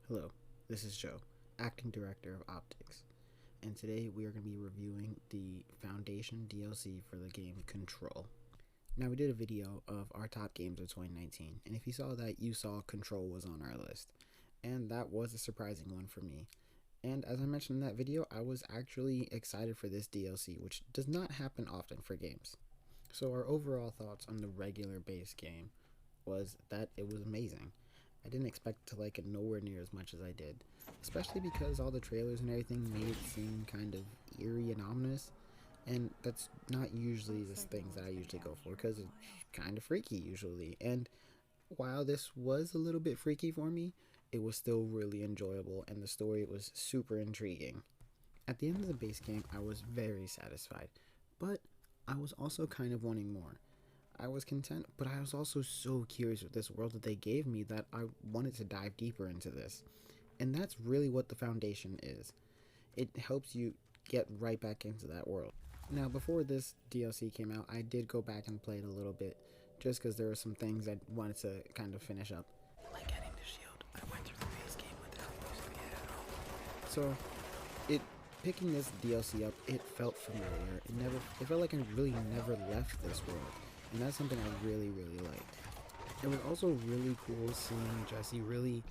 Hello, this is Joe, acting director of Optics, and today we are going to be reviewing the Foundation DLC for the game Control. Now, we did a video of our top games of 2019, and if you saw that, you saw Control was on our list, and that was a surprising one for me. And as I mentioned in that video, I was actually excited for this DLC, which does not happen often for games. So our overall thoughts on the regular base game was that it was amazing. I didn't expect to like it nowhere near as much as I did, especially because all the trailers and everything made it seem kind of eerie and ominous, and that's not usually the things that I usually go for because it's kind of freaky usually. And while this was a little bit freaky for me, it was still really enjoyable and the story was super intriguing. At the end of the base game, I was very satisfied, but I was also kind of wanting more. I was content, but I was also so curious with this world that they gave me that I wanted to dive deeper into this. And that's really what the Foundation is. It helps you get right back into that world. Now, before this DLC came out, I did go back and play it a little bit, just because there were some things I wanted to kind of finish up. Like getting the shield, I went through the base game without using it at all. So, picking this DLC up, it felt familiar. It felt like I really never left this world. And that's something I really liked. It was also really cool seeing Jessie really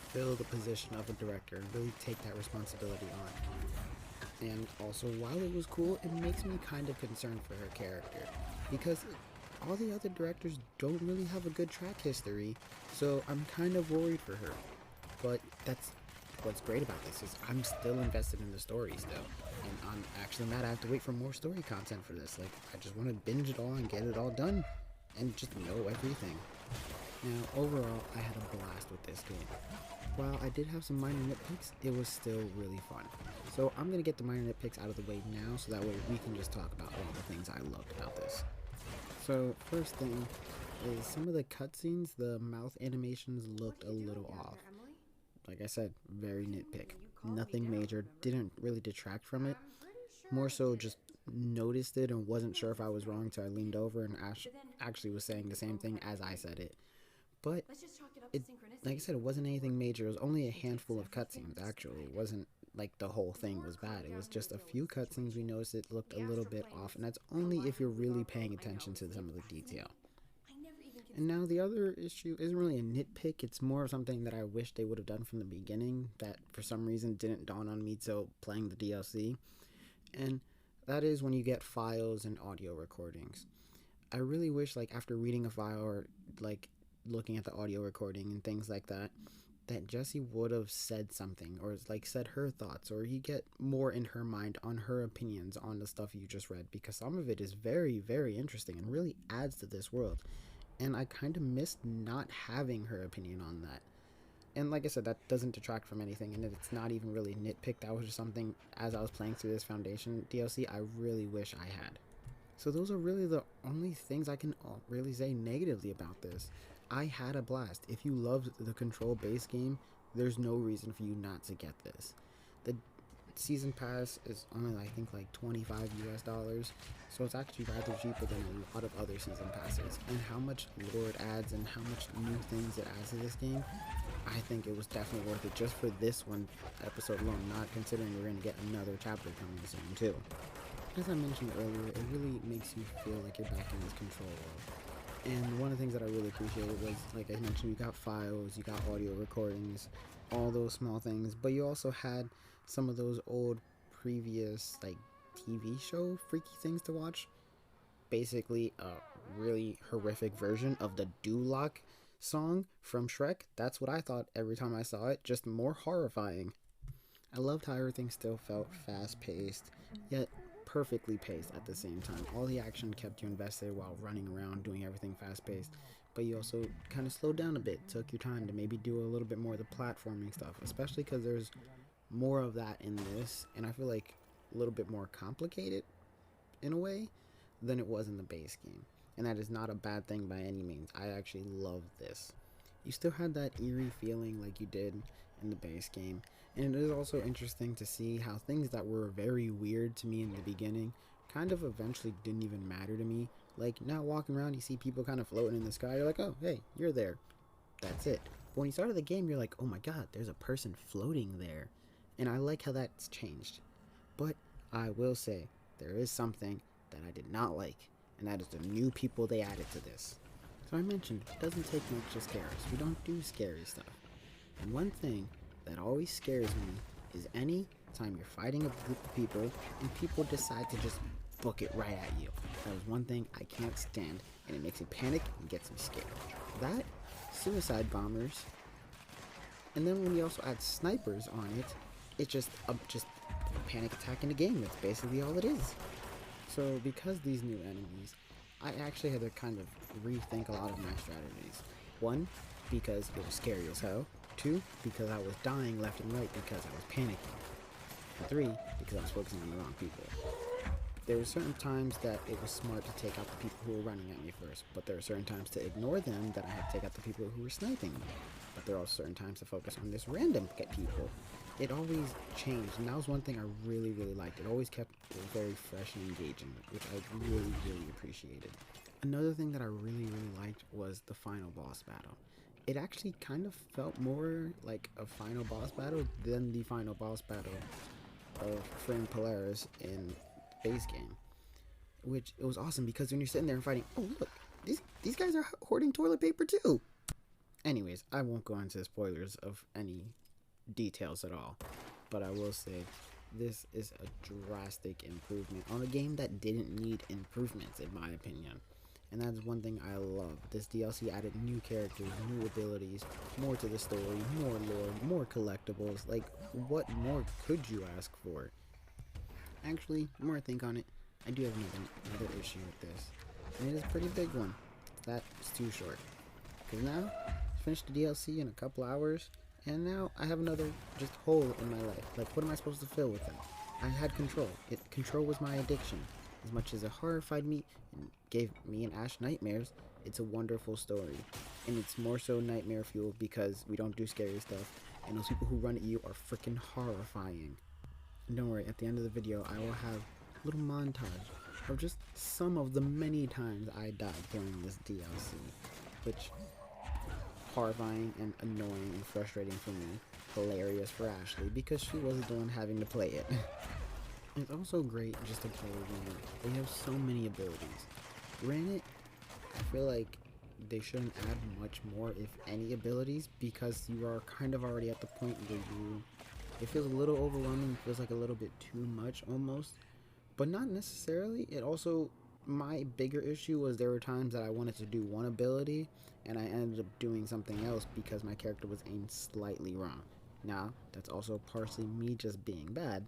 fill the position of a director and really take that responsibility on. And also, while it was cool, it makes me kind of concerned for her character, because all the other directors don't really have a good track history, so I'm kind of worried for her. But that's what's great about this, is I'm still invested in the story still, and I'm actually mad I have to wait for more story content for this. Like, I just want to binge it all and get it all done and just know everything. Now, overall, I had a blast with this game. While I did have some minor nitpicks, it was still really fun. So I'm going to get the minor nitpicks out of the way now, so that way we can just talk about all the things I loved about this. So first thing is, some of the cutscenes, the mouth animations looked a little off. Like I said, very nitpick. Nothing major, didn't really detract from it. More so just noticed it and wasn't sure if I was wrong, so I leaned over and actually was saying the same thing as I said it. But it, like I said, it wasn't anything major. It was only a handful of cutscenes, actually. It wasn't like the whole thing was bad. It was just a few cutscenes we noticed it looked a little bit off, and that's only if you're really paying attention to some of the detail. And now the other issue isn't really a nitpick, it's more something that I wish they would have done from the beginning that for some reason didn't dawn on me till playing the DLC. And that is when you get files and audio recordings. I really wish, like, after reading a file or like looking at the audio recording and things like that, that Jessie would have said something, or like said her thoughts, or you get more in her mind on her opinions on the stuff you just read, because some of it is very interesting and really adds to this world. And I kind of missed not having her opinion on that. And like I said, that doesn't detract from anything, and it's not even really nitpick. That was just something, as I was playing through this Foundation DLC, I really wish I had. So those are really the only things I can really say negatively about this. I had a blast. If you loved the Control base game, there's no reason for you not to get this. The season pass is only, I think, like $25 US, so it's actually rather cheaper than a lot of other season passes. And how much lore it adds and how much new things it adds to this game, I think it was definitely worth it just for this one episode alone, not considering we're going to get another chapter coming soon too. As I mentioned earlier, it really makes you feel like you're back in this Control world. And one of the things that I really appreciated was, like I mentioned, you got files, you got audio recordings, all those small things, but you also had some of those old previous like TV show freaky things to watch. Basically a really horrific version of the Duloc song from Shrek. That's what I thought every time I saw it, just more horrifying. I loved how everything still felt fast paced, yet perfectly paced at the same time. All the action kept you invested while running around doing everything fast paced, but you also kind of slowed down a bit, took your time to maybe do a little bit more of the platforming stuff, especially because there's more of that in this, and I feel like a little bit more complicated in a way than it was in the base game. And that is not a bad thing by any means. I actually love this. You still had that eerie feeling like you did in the base game, and it is also interesting to see how things that were very weird to me in the beginning kind of eventually didn't even matter to me. Like, now walking around, you see people kind of floating in the sky, you're like, oh, hey, you're there. That's it. But when you started the game, you're like, oh my god, there's a person floating there. And I like how that's changed. But I will say, there is something that I did not like, and that is the new people they added to this. So I mentioned, it doesn't take much to scare us. We don't do scary stuff. And one thing that always scares me is any time you're fighting a group of people and people decide to just book it right at you. That is one thing I can't stand, and it makes me panic and gets me scared. That, suicide bombers, and then when you also add snipers on it, it's just a panic attack in the game. That's basically all it is. So because these new enemies, I actually had to kind of rethink a lot of my strategies. One, because it was scary as hell. Two, because I was dying left and right because I was panicking. And three, because I was focusing on the wrong people. There were certain times that it was smart to take out the people who were running at me first, but there are certain times to ignore them that I had to take out the people who were sniping me. But there are also certain times to focus on this random people. It always changed, and that was one thing I really, really liked. It always kept it very fresh and engaging, which I really, really appreciated. Another thing that I really, really liked was the final boss battle. It actually kind of felt more like a final boss battle than the final boss battle of Frame Polaris in base game, which it was awesome because when you're sitting there and fighting, oh look, these guys are hoarding toilet paper too. Anyways, I won't go into spoilers of any details at all, but I will say this is a drastic improvement on a game that didn't need improvements in my opinion. And that's one thing I love. This DLC added new characters, new abilities, more to the story, more lore, more collectibles. Like, what more could you ask for? Actually, the more I think on it, I do have another issue with this. And it is a pretty big one. That's too short. Because now, I finished the DLC in a couple hours, and now I have another just hole in my life. Like, what am I supposed to fill with that? I had Control. Control was my addiction. As much as it horrified me and gave me and Ash nightmares, it's a wonderful story. And it's more so nightmare fuel because we don't do scary stuff, and those people who run at you are freaking horrifying. And don't worry, at the end of the video, I will have a little montage of just some of the many times I died playing this DLC, which horrifying and annoying and frustrating for me, hilarious for Ashley because she was the one having to play it. It's also great just to play again. They have so many abilities. Granted, I feel like they shouldn't add much more, if any, abilities because you are kind of already at the point where it feels a little overwhelming, feels like a little bit too much almost, but not necessarily. It also, my bigger issue was there were times that I wanted to do one ability and I ended up doing something else because my character was aimed slightly wrong. Now, that's also partially me just being bad.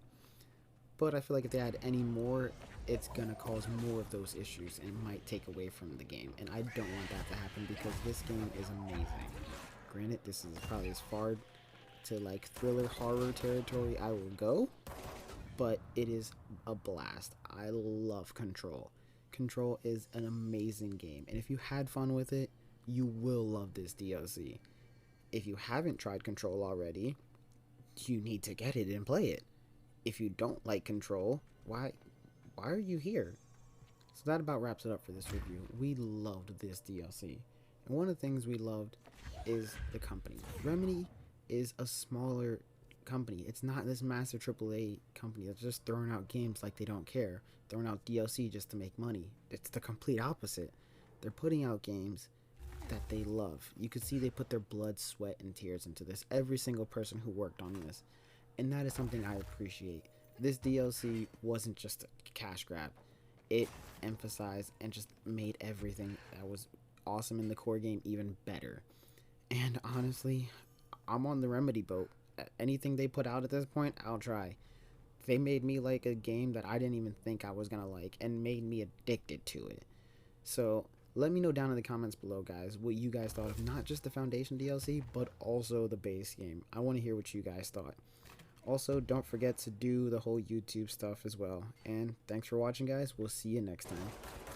But I feel like if they add any more, it's gonna cause more of those issues and might take away from the game. And I don't want that to happen because this game is amazing. Granted, this is probably as far to like thriller horror territory I will go, but it is a blast. I love Control. Control is an amazing game, and if you had fun with it, you will love this DLC. If you haven't tried Control already, you need to get it and play it. If you don't like Control, why are you here? So that about wraps it up for this review. We loved this DLC. And one of the things we loved is the company. Remedy is a smaller company. It's not this massive AAA company that's just throwing out games like they don't care, throwing out DLC just to make money. It's the complete opposite. They're putting out games that they love. You can see they put their blood, sweat, and tears into this. Every single person who worked on this. And that is something I appreciate. This DLC wasn't just a cash grab. It emphasized and just made everything that was awesome in the core game even better. And honestly, I'm on the Remedy boat. Anything they put out at this point, I'll try. They made me like a game that I didn't even think I was gonna like and made me addicted to it. So let me know down in the comments below, guys, what you guys thought of not just the Foundation DLC, but also the base game. I want to hear what you guys thought. Also, don't forget to do the whole YouTube stuff as well. And thanks for watching, guys. We'll see you next time.